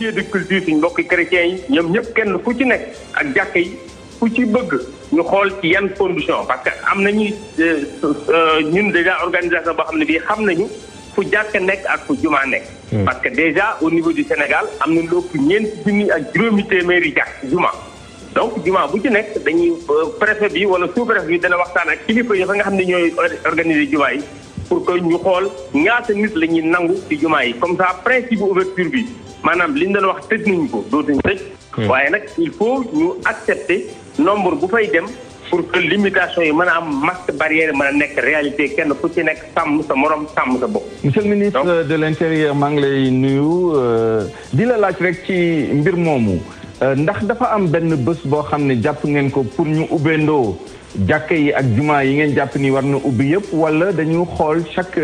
lieu de culture suñ mbokki chrétiens yi ñoom ñëpp kenn ku ci nekk ak jàkka yi ku ci bëgg ñu xool ci yan condition parce que am nañu ñun déjà organisation boo xam ne bii xam nañu fu jàkka nekk ak fu jumaa nekk. parce que déjà au niveau du Sénégal am na lu ëpp ñeenti junni ak juróomi téeméeri jàkk jumaa donc jumaa bu ci nekk dañuy préfet bi wala sous-préfet bi dana waxtaan ak kilifa yi fa nga xam ne ñooy organiser jumaa yi pour que ñu xool ñaata nit la ñuy nangu ci jumaa yi comme ça principe ouverture bi maanaam li ñu doon wax tëj nañu ko dootuñu tëj. waaye nag il faut ñu accepter nombre bu fay dem pour que limitation yi mën a am masque barrière mën a nekk réalité kenn ku ci nekk sàmm sa morom sàmm sa bopp. monsieur le ministre de l'intérieur maa ngi lay nuyu di la laaj rek ci mbir moomu ndax dafa am benn bés boo xam ne jàpp ngeen ko pour ñu ubbeendoo jàkka yi ak jumaa yi ngeen jàpp ni war na ubbi yëpp wala dañu xool chaque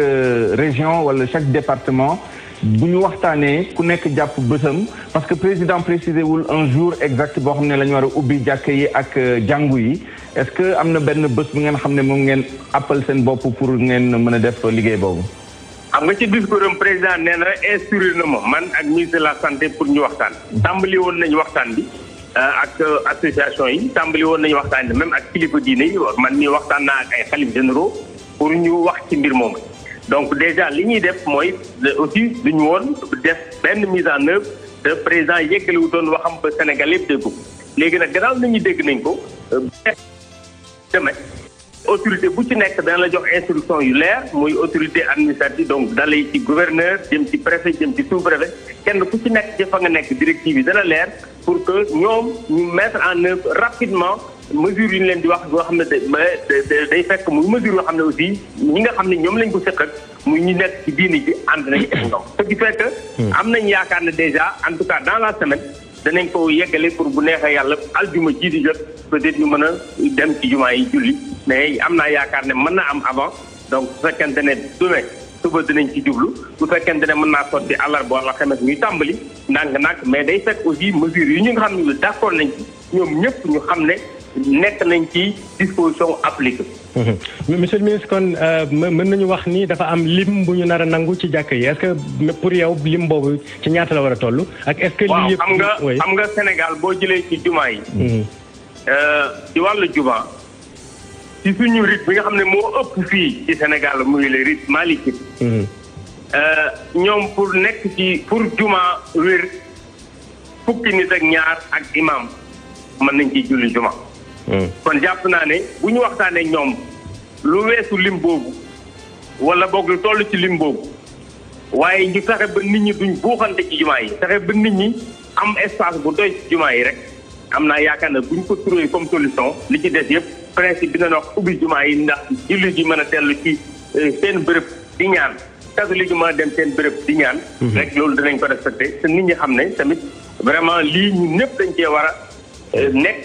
région wala chaque département bu ñu waxtaanee ku nekk jàpp bésam parce que président précisé wul un jour exact boo xam ne la ñu war a ubbi jàkka yi ak jàngu yi est-ce que am na benn bés bu ngeen xam ne moom ngeen appal seen bopp pour ngeen mën a def liggéey boobu. xam nga ci discours am président nee na instruire na ma man ak ministre de la santé pour ñu waxtaan. tàmbali woon nañu waxtaan bi ak association yi tàmbali woon nañu waxtaan bi même ak kilifa diine yi man mii waxtaan naa ak ay xalif généraux pour ñu wax ci mbir moomu. donc déjà li ñuy def mooy aussi duñu woon def benn mise en œuvre te président yëkkali wu doon waxam ba Sénégal yëpp dégg ko léegi nag gannaaw nañu dégg nañ ko demee autorité bu ci nekk dana la jox instruction yu leer muy autorité administrative donc dalay ci gouverneur jëm ci préfet jëm ci sous-préfet kenn ku ci nekk ci fa nga nekk directive yi dana leer pour que ñoom ñu mettre en œuvre rapidement mesures yi ñu leen di wax yoo xam ne day fekk muy mesure yoo xam ne aussi ñi nga xam ne ñoom lañ ko sëq ak muy ñu nekk ci diini ji ànd nañ ak ñoom ce qui fait que am nañ yaakaar ne déjà en tout cas dans la semaine danañ ko yeggale pour bu neexee yàlla aljuma ji di jot peut-être ñu mën a dem ci jumaa yi julli mais am naa yaakaar ne mën na am avant donc bu fekkente ne demain suba dinañ ci jublu bu fekkente ne mën naa sotti àllarba wala alxames ñuy tàmbali ndànk-ndànk mais day fekk aussi mesures yi ñu nga xam ne d'accord nañ ci ñoom ñëpp ñu xam ne nekk nañ ci disposition appliquée. monsieur le ministre kon mën nañu wax ni dafa am lim bu ñu nar a nangu ci jàkk yi est-ce que pour yow lim boobu ci ñaata la war a toll. ak est-ce que lii yëpp waaw xam nga Sénégal boo jëlee ci jumaa yi. ci wàllu jumaa ci suñu rite bi nga xam ne moo ëpp fii ci Sénégal muy le rite maliki. ñoom pour nekk ci pour jumaa wér fukki nit ak ñaar ak imam mën nañ ciy julli jumaa. kon jàpp naa ne bu ñu waxtaanee ñoom lu weesu lim boobu wala boog lu toll ci lim boobu waaye ñu fexe ba nit ñi duñ buuxante ci jumaa yi fexe ba nit ñi am espace bu doy ci jumaa yi rek am naa yaakaar ne buñ ko trouvé comme solution li ci des yëpp principe bi na wax ubbi jumaa yi ndax julli ji mën a dellu ci seen bërëb di ñaan catholique yi mën a dem seen bërëb di ñaan rek loolu dinañ ko respecté te nit ñi xam ne tamit vraiment lii ñu ñëpp dañ cee war a nekk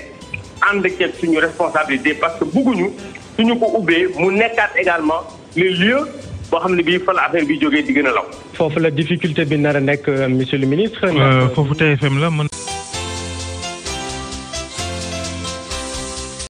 ànd ceeg suñu responsabilité parce que bëgguñu suñu ko ubbee mu nekkaat également le lieu boo xam ne bii fa la affaire bi jógee di gën a law. foofu la difficulté bi nar a nekk monsieur le ministre. foofu TFM la man.